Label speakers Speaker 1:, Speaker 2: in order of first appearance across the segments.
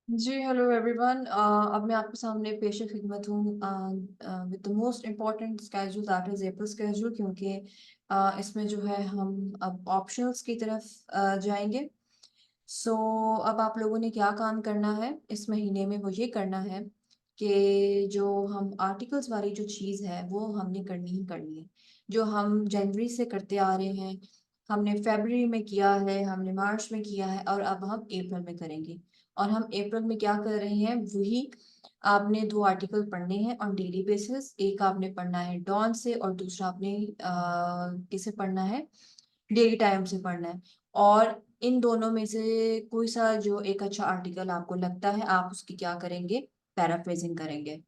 Speaker 1: जी, hello everyone. अब मैं आपके सामने पेश खिदमत हूँ with the most important schedule that is April schedule, क्योंकि इसमें जो है हम अब ऑप्शनल्स की तरफ जाएंगे। सो अब आप लोगों ने क्या काम करना है इस महीने में, वो ये करना है कि जो हम आर्टिकल्स वाली जो चीज़ है वो हमने करनी ही करनी है। जो हम जनवरी से करते आ रहे हैं, हमने फरवरी में किया है, हमने मार्च में किया है, और अब हम अप्रैल में करेंगे। और हम अप्रैल में क्या कर रहे हैं, वही आपने दो आर्टिकल पढ़ने हैं ऑन डेली बेसिस। एक आपने पढ़ना है डॉन से और दूसरा आपने किसे पढ़ना है, डेली टाइम से पढ़ना है। और इन दोनों में से कोई सा जो एक अच्छा आर्टिकल आपको लगता है, आप उसकी क्या करेंगे, पैराफ्रेजिंग करेंगे।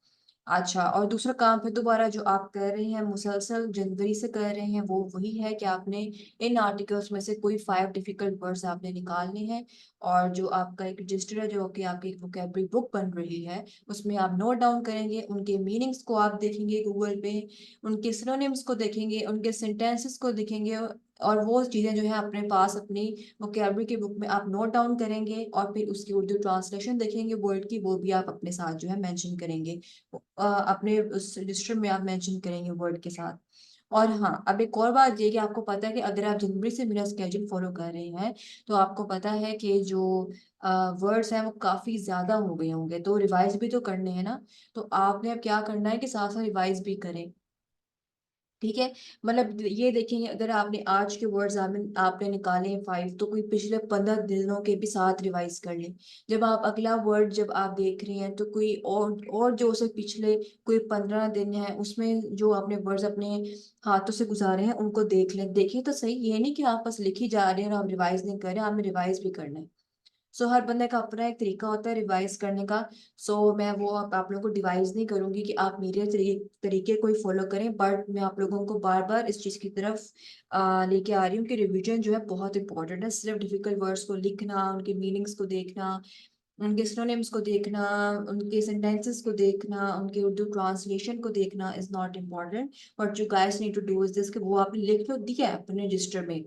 Speaker 1: अच्छा, और दूसरा काम फिर दोबारा जो आप कर रहे हैं, मुसलसल जनवरी से कर रहे हैं, वो वही है कि आपने इन आर्टिकल्स में से कोई 5 डिफिकल्ट वर्ड्स आपने निकालने हैं। और जो आपका एक रजिस्टर है, जो कि आपकी एक वोकेबलरी बुक बन रही है, उसमें आप नोट डाउन करेंगे, उनके मीनिंग्स को आप देखेंगे गूगल पे, उनके सिनोनिम्स को देखेंगे, उनके सेंटेंसेस को देखेंगे। और वो चीज़ें जो है अपने पास अपनी वोकेबलरी की बुक में आप नोट डाउन करेंगे, और फिर उसकी उर्दू ट्रांसलेशन देखेंगे वर्ड की, वो भी आप अपने साथ जो है मेंशन करेंगे। अपने उस रजिस्टर में आप मेंशन करेंगे वर्ड के साथ। और हाँ, अब एक और बात ये कि आपको पता है कि अगर आप जनवरी से मेरा स्केड्यूल फॉलो कर रहे हैं, तो आपको पता है कि जो वर्ड्स हैं वो काफी ज्यादा हो गए होंगे, तो रिवाइज भी तो करने हैं ना। तो आपने अब क्या करना है कि साथ साथ रिवाइज भी करें। ठीक है, मतलब ये देखेंगे, अगर आपने आज के वर्ड्स आपने आपने निकाले हैं 5, तो कोई पिछले 15 दिनों के भी साथ रिवाइज कर लें। जब आप अगला वर्ड जब आप देख रहे हैं, तो कोई और जो उसे पिछले कोई 15 दिन है उसमें जो आपने वर्ड्स अपने हाथों से गुजारे हैं उनको देख लें। देखिए तो सही, ये नहीं कि आप बस लिखी जा रहे हैं और आप रिवाइज नहीं कर रहे हैं, आपने रिवाइज भी करना है। सो हर बंदे का अपना एक तरीका होता है रिवाइज करने का। सो मैं वो आप लोगों को डिवाइस नहीं करूंगी कि आप मेरे तरीके को ही फॉलो करें, बट मैं आप लोगों को बार बार इस चीज़ की तरफ लेके आ रही हूँ कि रिवीजन जो है बहुत इंपॉर्टेंट है। सिर्फ डिफिकल्ट वर्ड्स को लिखना, उनके मीनिंग्स को देखना, उनके सिनोनिम्स को देखना, उनके सेंटेंसेस को देखना, उनके उर्दू ट्रांसलेशन को देखना is not important. But you guys need to do is this कि वो आपने लिख तो दिया है अपने रजिस्टर में,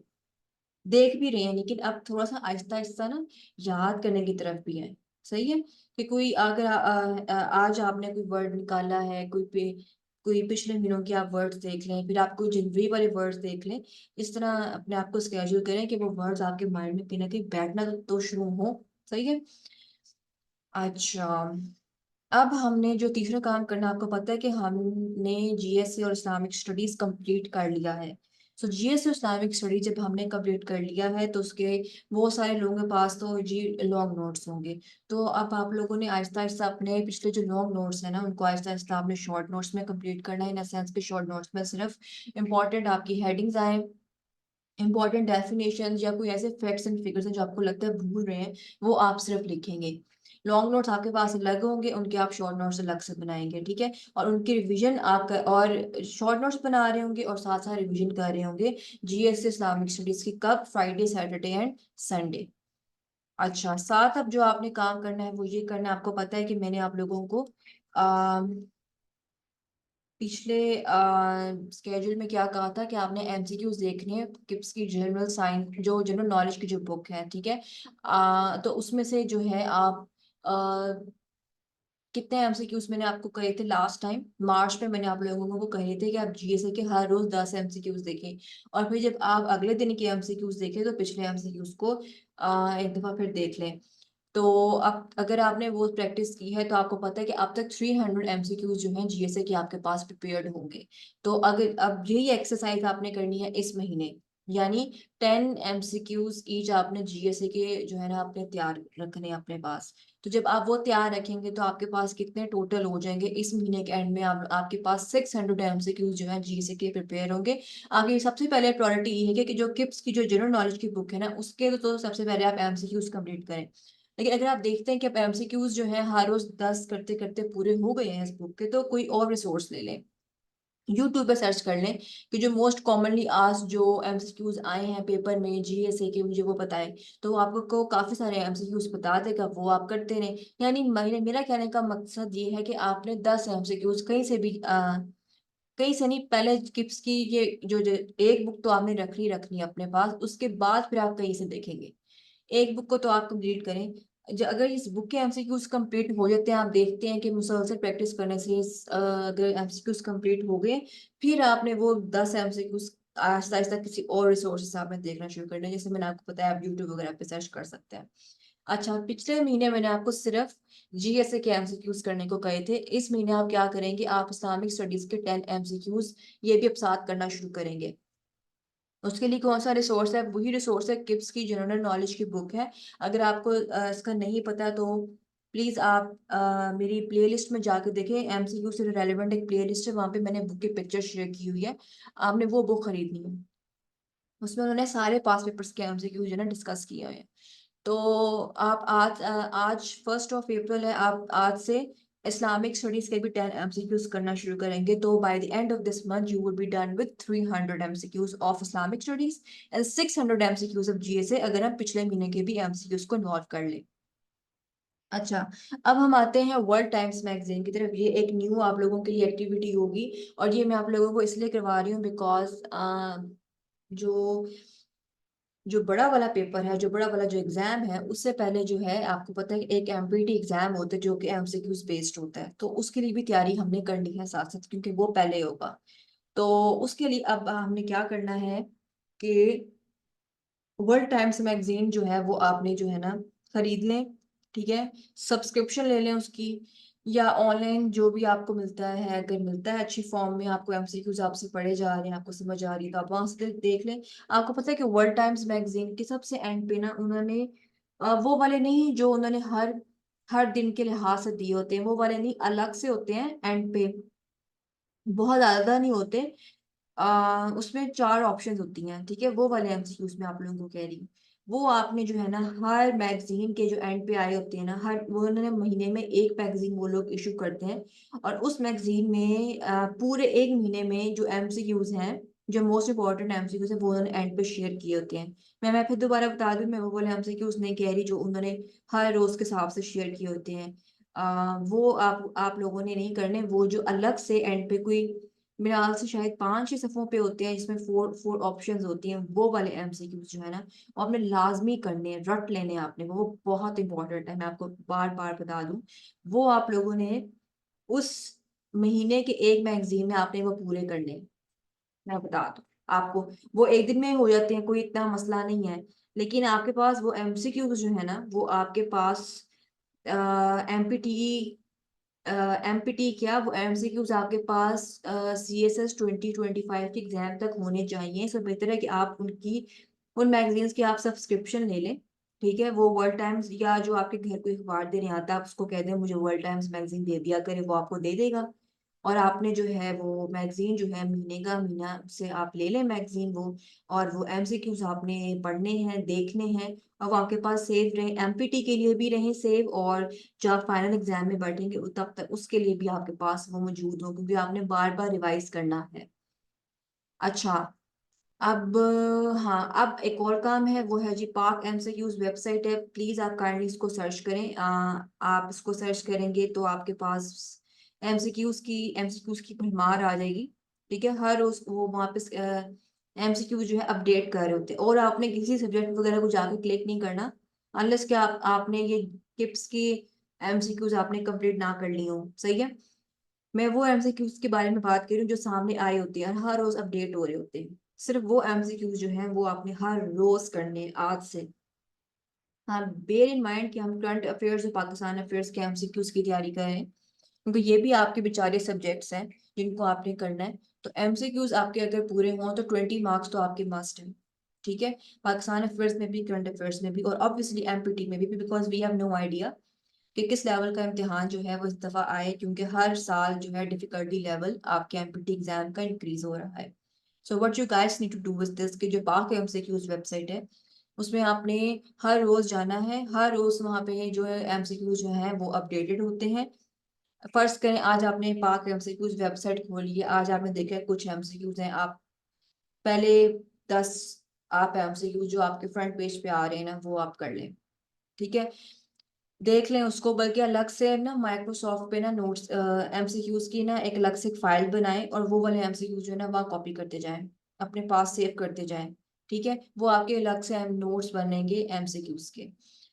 Speaker 1: देख भी रहे हैं, लेकिन अब थोड़ा सा आहिस्ता आहिस्ता ना याद करने की तरफ भी है। सही है कि कोई अगर आज आपने कोई वर्ड निकाला है, कोई पिछले महीनों के आप वर्ड्स देख लें, फिर आप कोई जनवरी वाले वर्ड्स देख लें। इस तरह अपने आप को स्केड्यूल करें कि वो वर्ड्स आपके माइंड में कहीं ना कहीं बैठना तो शुरू हो। सही है। अच्छा, अब हमने जो तीसरा काम करना, आपको पता है कि हमने जीएसए और इस्लामिक स्टडीज कंप्लीट कर लिया है। सो जीएसए और इस्लामिक स्टडीज जब हमने कंप्लीट कर लिया है, तो उसके बहुत सारे लोगों के पास तो जी लॉन्ग नोट्स होंगे। तो अब आप लोगों ने आहिस्ता आहिस्ता अपने पिछले जो लॉन्ग नोट्स है ना, उनको आहिस्ता आहिस्ता आपने शॉर्ट नोट्स में कंप्लीट करना है। इन सेंस के शॉर्ट नोट्स में सिर्फ इंपॉर्टेंट आपकी हेडिंग्स आए, इंपॉर्टेंट डेफिनेशन या कोई ऐसे फैक्ट्स एंड फिगर्स हैं जो आपको लगता है भूल रहे हैं, वो आप सिर्फ लिखेंगे। लॉन्ग नोट्स आपके पास अलग होंगे, उनके आप शॉर्ट नोट्स अलग से बनाएंगे। ठीक है, और उनकी रिवीजन आप और शॉर्ट नोट्स बना रहे होंगे और साथ साथ रिवीजन कर रहे होंगे जीएस इस्लामिक स्टडीज की। कब? Friday, Saturday and Sunday. अच्छा, साथ अब जो आपने काम करना है वो ये करना है, आपको पता है कि मैंने आप लोगों को पिछले स्केड्यूल में क्या कहा था कि आपने एमसीक्यूज देखने हैं, किप्स की जनरल साइंस जो जनरल नॉलेज की जो बुक है। ठीक है, तो उसमें से जो है आप कितने एमसीक्यूज मैंने आपको कहे थे लास्ट टाइम मार्च में, मैंने आप लोगों को कहे थे कि आप जीएसए के हर रोज 10 एमसीक्यूज देखें। और फिर जब आप अगले दिन के एमसीक्यूज देखें, तो पिछले एमसीक्यूज को एक दफा फिर देख लें। तो अब अगर आपने वो प्रैक्टिस की है, तो आपको पता है कि अब तक 300 एमसीक्यूज जो हैं जीएसए के आपके पास प्रिपेयर्ड होंगे। तो अगर अब यही एक्सरसाइज आपने करनी है इस महीने, यानी 10 एमसीक्यूज ईच आपने जीएसए के जो है ना अपने तैयार रखने हैं अपने पास। तो जब आप वो तैयार रखेंगे, तो आपके पास कितने टोटल हो जाएंगे इस महीने के एंड में, आपके पास 600 एमसीक्यूज जो है जीएसए के प्रिपेयर होंगे। आपकी सबसे पहले प्रायोरिटी ये है कि जो किप्स की जो जनरल नॉलेज की बुक है ना, उसके तो सबसे पहले आप एमसीक्यूज कंप्लीट करें। लेकिन अगर आप देखते हैं कि अब एमसीक्यूज जो है हर रोज 10 करते करते पूरे हो गए हैं इस बुक के, तो कोई और रिसोर्स ले लें। यूट्यूब पे सर्च कर लें कि जो मोस्ट कॉमनली आज जो एमसीक्यूज आए हैं पेपर में जीएसए के, मुझे वो बताएं। तो वो आपको को काफी सारे एमसीक्यूज बता देगा, वो आप करते रहें। यानी मेरा कहने का मकसद ये है कि आपने 10 एमसीक्यूज कहीं से भी कहीं से नहीं, पहले किप्स की ये जो एक बुक तो आपने रखनी रखनी है अपने पास, उसके बाद फिर आप कहीं से देखेंगे। एक बुक को तो आप कंप्लीट करें। अगर इस बुक के एमसीक्यूज कंप्लीट हो जाते हैं, आप देखते हैं कि मुसलसल प्रैक्टिस करने से अगर एमसीक्यूज कंप्लीट हो गए, फिर आपने वो 10 एमसीक्यूज आहिस्ता आहिस्ता किसी और रिसोर्स से आपने देखना शुरू करना है। जैसे मैंने आपको बताया, आप यूट्यूब वगैरह पे सर्च कर सकते हैं। अच्छा, पिछले महीने मैंने आपको सिर्फ जीएसए के एमसीक्यूज करने को कहे थे। इस महीने आप क्या करेंगे, आप इस्लामिक स्टडीज के 10 एमसीक्यूज ये भी अब साथ करना शुरू करेंगे। उसके लिए कौन सा रिसोर्स है, वही रिसोर्स है किप्स की जनरल नॉलेज की बुक है। अगर आपको इसका नहीं पता तो प्लीज आप मेरी प्लेलिस्ट में जाकर देखें, एमसीक्यू से रेलेवेंट एक प्लेलिस्ट है, वहां पे मैंने बुक की पिक्चर शेयर की हुई है। आपने वो बुक खरीदनी है। उसमें उन्होंने सारे पास पेपर्स के एमसीक्यू जो है ना डिस्कस किए हुए हैं। तो आप आज 1 अप्रैल है, आप आज से इस्लामिक स्टडीज के भी 10 एमसीक्यूज करना शुरू करेंगे। तो by the end of this month you will be done with 300 MCQs of Islamic studies and 600 MCQs of GSA, अगर हम पिछले महीने के भी एमसीक्यूज को इन्वॉल्व कर लें। अच्छा, अब हम आते हैं वर्ल्ड टाइम्स मैगजीन की तरफ। ये एक न्यू आप लोगों के लिए एक्टिविटी होगी, और ये मैं आप लोगों को इसलिए करवा रही हूँ बिकॉज जो जो बड़ा वाला पेपर है, जो बड़ा वाला जो एग्जाम है, उससे पहले जो है आपको पता है कि एक एमपीटी एग्जाम होता है जो कि एमसीक्यूज बेस्ड होता है। तो उसके लिए भी तैयारी हमने करनी है साथ साथ, क्योंकि वो पहले होगा। तो उसके लिए अब हमने क्या करना है कि वर्ल्ड टाइम्स मैगजीन जो है वो आपने जो है ना खरीद लें। ठीक है, सब्सक्रिप्शन ले लें उसकी, या ऑनलाइन जो भी आपको मिलता है, अगर मिलता है अच्छी फॉर्म में, आपको एमसीक्यूज आपसे पढ़े जा रहे हैं, आपको समझ आ रही है, तो आप वहां से देख लें। आपको पता है कि वर्ल्ड टाइम्स मैगजीन के सबसे एंड पे ना उन्होंने वो वाले नहीं जो उन्होंने हर हर दिन के लिहाज से दिए होते हैं, वो वाले नहीं, अलग से होते हैं एंड पे, बहुत ज्यादा नहीं होते। उसमें 4 ऑप्शंस होती हैं। ठीक है, वो वाले एमसीक्यूज में आप लोगों को कह रही हूँ। वो आपने जो है ना हर मैगजीन के जो एंड पे आए होते हैं ना, हर वो उन्होंने महीने में एक मैगजीन वो लोग इशू करते हैं, और उस मैगजीन में पूरे एक महीने में जो एमसीक्यूज हैं, जो मोस्ट इंपॉर्टेंट एमसीक्यूज हैं, वो उन्होंने एंड पे शेयर किए होते हैं। मैं फिर दोबारा बता दूं, मैं वो वाले एमसीक्यूज नहीं कह रही जो उन्होंने हर रोज के हिसाब से शेयर किए होते हैं। वो आप लोगों ने नहीं करने। वो जो अलग से एंड पे कोई मेरे ख्याल से शायद 5 6 सफ़ों पे होते हैं, जिसमें फोर फोर ऑप्शंस होती हैं, वो वाले एमसीक्यूज जो है ना वो आपने लाजमी करने हैं, रट लेने हैं आपने। वो बहुत इंपॉर्टेंट है, मैं आपको बार बार बता दूं। वो आप लोगों ने उस महीने के एक मैगजीन में आपने वो पूरे करने हैं। मैं बता दूं आपको, वो एक दिन में हो जाते हैं, कोई इतना मसला नहीं है। लेकिन आपके पास वो एमसीक्यूज जो है ना, वो आपके पास एमपीटी एमपीटी क्या, वो एमसीक्यूज आपके पास सीएसएस 2025 के एग्जाम तक होने चाहिए। सो बेहतर है कि आप उनकी उन मैगजीन्स की आप सब्सक्रिप्शन ले लें। ठीक है, वो वर्ल्ड टाइम्स या जो आपके घर कोई अखबार देने आता है, आप उसको कह दें मुझे वर्ल्ड टाइम्स मैगजीन दे दिया करे, वो आपको दे देगा। और आपने जो है वो मैगजीन जो है महीने का महीना से आप ले लें मैगजीन वो, और वो एमसीक्यूज आपने पढ़ने हैं, देखने हैं, और वो आपके पास सेव रहे, एमपीटी के लिए भी रहे सेव, और जब आप फाइनल एग्जाम में बैठेंगे तब तक उसके लिए भी आपके पास वो मौजूद हो, क्योंकि आपने बार बार रिवाइज करना है। अच्छा, अब हाँ, अब एक और काम है, वो है जी पाक एमसीक्यूज वेबसाइट है। प्लीज आप काइंडली इसको सर्च करें। आप इसको सर्च करेंगे तो आपके पास एमसीक्यूज की भरमार आ जाएगी। ठीक है, हर रोज वो वहाँ पे एमसीक्यू जो है अपडेट कर रहे होते हैं, और आपने किसी सब्जेक्ट वगैरह को जाकर क्लिक नहीं करना, अनलेस कि आपने ये टिप्स की एमसीक्यूज आपने कंप्लीट ना कर ली हो। सही है, मैं वो एमसीक्यूज के बारे में बात कर रही हूँ जो सामने आए होते हैं और हर रोज अपडेट हो रहे होते हैं। सिर्फ वो एमसीक्यूज जो हैं वो आपने हर रोज करने हैं आज से। हाँ, बेयर इन माइंड कि हम करंट अफेयर्स और पाकिस्तान अफेयर्स के एमसीक्यूज की तैयारी कर रहे हैं, क्योंकि ये भी आपके बेचारे सब्जेक्ट्स हैं जिनको आपने करना है। तो एमसीक्यूज आपके अगर पूरे हों तो 20 मार्क्स तो आपके मस्ट है। ठीक है, पाकिस्तान अफेयर्स में भी, करंट अफेयर्स में भी, और ऑब्वियसली एमपीटी में भी, because we have no idea कि किस लेवल का इम्तिहान जो है वो इस दफा आए, क्योंकि हर साल जो है डिफिकल्टी लेवल आपके एमपीटी एग्जाम का इंक्रीज हो रहा है। So what you guys need to do is this, कि जो पाक एमसीक्यूज वेबसाइट है उसमें आपने हर रोज जाना है। हर रोज वहाँ पे जो है एमसीक्यूज जो है वो अपडेटेड होते हैं। फर्ज करें आज आपने पाक एमसीक्यूज वेबसाइट खोली है, आज आपने देखा है कुछ एमसीक्यूज हैं, आप पहले 10 आप एमसीक्यूज जो आपके फ्रंट पेज पे आ रहे हैं ना वो आप कर लें। ठीक है, देख लें उसको, बल्कि अलग से ना माइक्रोसॉफ्ट पे ना नोट्स एमसीक्यूज की ना एक अलग से एक फाइल बनाएं, और वो वाले एमसीक्यूज जो है ना वहाँ कॉपी करते जाएं, अपने पास सेव करते जाएं। ठीक है, वो आपके अलग से नोट्स बनेंगे एमसीक्यूज के।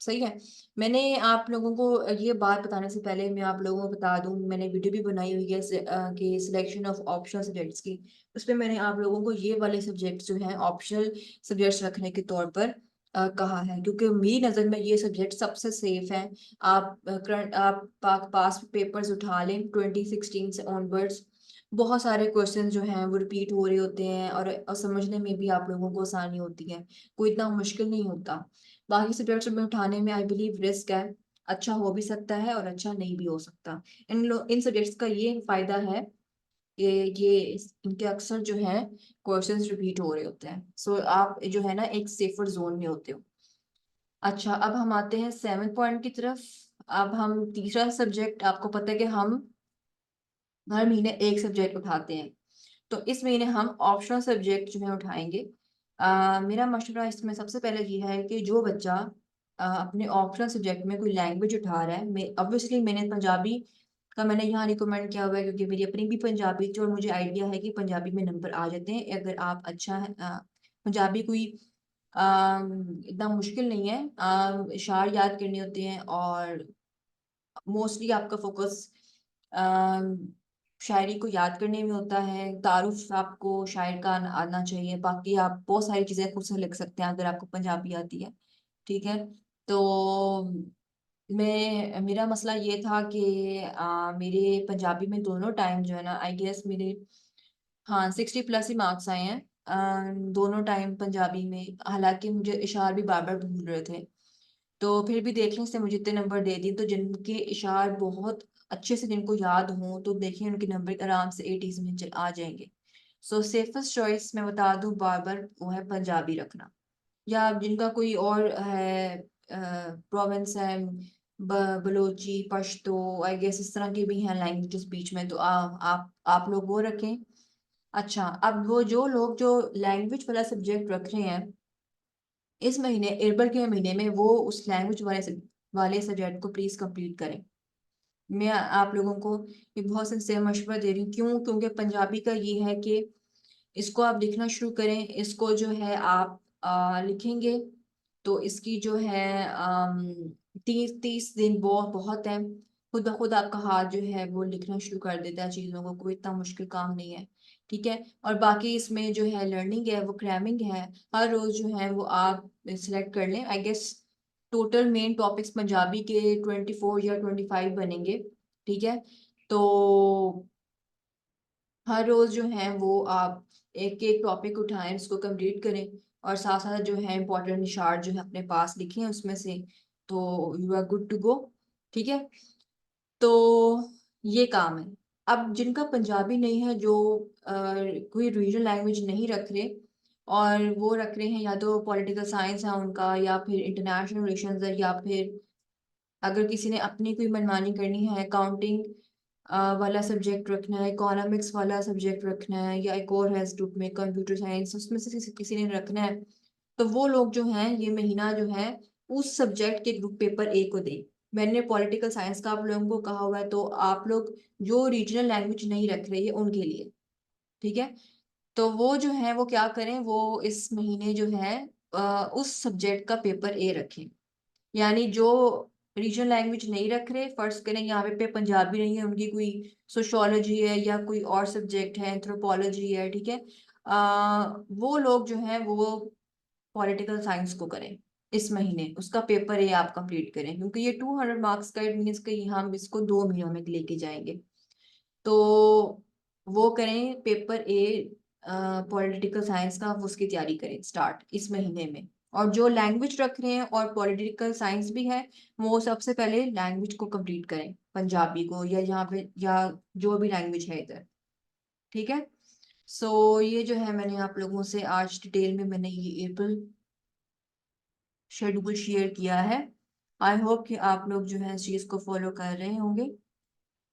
Speaker 1: सही है। मैंने आप लोगों को ये बात बताने से पहले मैं आप लोगों को बता दूं, मैंने वीडियो भी बनाई हुई है कि सिलेक्शन ऑफ ऑप्शनल सब्जेक्ट्स की। उसमें मैंने आप लोगों को ये वाले सब्जेक्ट जो हैं ऑप्शनल सब्जेक्ट्स रखने के तौर पर कहा है, क्योंकि मेरी नज़र में ये सब्जेक्ट सबसे सेफ है। आप करंट आप पास पेपर्स उठा लें 2016 से ऑनवर्ड्स, बहुत सारे क्वेश्चन जो हैं वो रिपीट हो रहे होते हैं, और समझने में भी आप लोगों को आसानी होती है, कोई इतना मुश्किल नहीं होता। बाकी सब्जेक्ट्स में उठाने में आई बिलीव रिस्क है, अच्छा हो भी सकता है और अच्छा नहीं भी हो सकता। इन सब्जेक्ट्स का ये फायदा है कि ये इनके अक्सर जो है क्वेश्चंस रिपीट हो रहे होते हैं, सो आप जो है ना एक सेफर जोन में होते हो। अच्छा, अब हम आते हैं 7 पॉइंट की तरफ। अब हम तीसरा सब्जेक्ट, आपको पता है कि हम हर महीने एक सब्जेक्ट उठाते हैं, तो इस महीने हम ऑप्शनल सब्जेक्ट जो है उठाएंगे। मेरा मशवरा इसमें सबसे पहले ये है कि जो बच्चा अपने ऑप्शनल सब्जेक्ट में कोई लैंग्वेज उठा रहा है, मैं ऑब्वियसली मैंने पंजाबी का मैंने यहाँ रिकमेंड किया हुआ है, क्योंकि मेरी अपनी भी पंजाबी थी और मुझे आइडिया है कि पंजाबी में नंबर आ जाते हैं अगर आप अच्छा है। पंजाबी कोई इतना मुश्किल नहीं है, इशार याद करने होते हैं, और मोस्टली आपका फोकस शायरी को याद करने में होता है। तारुफ आपको शायर का आना चाहिए, बाकी आप बहुत सारी चीजें खुद से लिख सकते हैं अगर आपको पंजाबी आती है। ठीक है। तो मेरा मसला ये था कि मेरे पंजाबी में दोनों टाइम जो है ना, आई गेस मेरे, हाँ, 60+ ही मार्क्स आए हैं दोनों टाइम पंजाबी में। हालांकि मुझे इशार भी बार बार भूल रहे थे, तो फिर भी देखने से मुझे इतने नंबर दे दिए। तो जिनके इशार बहुत अच्छे से जिनको याद हों, तो देखिए उनके नंबर आराम से 80s में आ जाएंगे। सो सेफेस्ट चॉइस मैं बता दूं बार बार, वो है पंजाबी रखना। या जिनका कोई और है प्रोविंस है, बलोची, पश्तो, आई गेस इस तरह के भी हैं लैंग्वेजेस बीच में, तो आप लोग वो रखें। अच्छा, अब वो जो लोग जो लैंग्वेज वाला सब्जेक्ट रख रहे हैं इस महीने, अप्रैल के महीने में, वो उस लैंग्वेज वाले सब्जेक्ट को प्लीज कंप्लीट करें। मैं आप लोगों को ये बहुत सिंसियर मशवरा दे रही हूँ। क्यों? क्योंकि पंजाबी का ये है कि इसको आप लिखना शुरू करें, इसको जो है आप लिखेंगे तो इसकी जो है 30 दिन बहुत बहुत है। खुद ब खुद आपका हाथ जो है वो लिखना शुरू कर देता है चीज़ों को, कोई इतना मुश्किल काम नहीं है। ठीक है। और बाकी इसमें जो है लर्निंग है वो क्रैमिंग है, हर रोज जो है वो आप सिलेक्ट कर लें। I guess total main topics Punjabi के 24 या 25 बनेंगे। ठीक है। तो हर रोज जो है वो आप एक एक टॉपिक उठाएं, उसको कंप्लीट करें, और साथ साथ जो है इंपॉर्टेंट निशार जो है अपने पास लिखें उसमें से, तो you are good to go. ठीक है। तो ये काम है। अब जिनका पंजाबी नहीं है, जो कोई रीजनल लैंग्वेज नहीं रख रहे, और वो रख रहे हैं या तो पॉलिटिकल साइंस है उनका, या फिर इंटरनेशनल रिलेशंस है, या फिर अगर किसी ने अपनी कोई मनमानी करनी है, अकाउंटिंग वाला सब्जेक्ट रखना है, इकोनॉमिक्स वाला सब्जेक्ट रखना है, या एक और है इस ग्रुप में कंप्यूटर साइंस, उसमें से किसी ने रखना है, तो वो लोग जो हैं ये महीना जो है उस सब्जेक्ट के ग्रुप पेपर ए को दें। मैंने पॉलिटिकल साइंस का आप लोगों को कहा हुआ है, तो आप लोग जो रीजनल लैंग्वेज नहीं रख रहे हैं उनके लिए। ठीक है। तो वो जो है वो क्या करें, वो इस महीने जो है उस सब्जेक्ट का पेपर ए रखें। यानी जो रीजनल लैंग्वेज नहीं रख रहे, फर्ज करें यहाँ पे पंजाबी नहीं है, उनकी कोई सोशोलॉजी है या कोई और सब्जेक्ट है, एंथ्रोपोलॉजी है। ठीक है। वो लोग जो है वो पॉलिटिकल साइंस को करें इस महीने, उसका पेपर ए आप कंप्लीट करें, क्योंकि ये 200 मार्क्स का इट मीन्स कि हम इसको 2 महीनों में लेके जाएंगे। तो वो करें पेपर ए पॉलिटिकल साइंस का, आप उसकी तैयारी करें स्टार्ट इस महीने में। और जो लैंग्वेज रख रहे हैं और पॉलिटिकल साइंस भी है, वो सबसे पहले लैंग्वेज को कंप्लीट करें, पंजाबी को, या यहाँ पे या जो भी लैंग्वेज है इधर। ठीक है। सो ये जो है मैंने आप लोगों से आज डिटेल में मैंने ये अप्रैल शेड्यूल शेयर किया है। आई होप कि आप लोग जो है इस चीज़ को फॉलो कर रहे होंगे,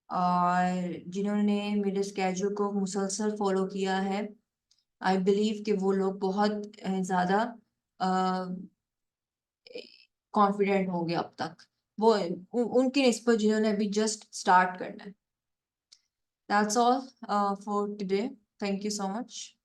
Speaker 1: और जिन्होंने मेरे स्केड्यूल को मुसलसल फॉलो किया है, आई बिलीव कि वो लोग बहुत ज़्यादा कॉन्फिडेंट होंगे अब तक, वो उनकी निस्बत जिन्होंने अभी जस्ट स्टार्ट करना है। That's all for today. Thank you so much.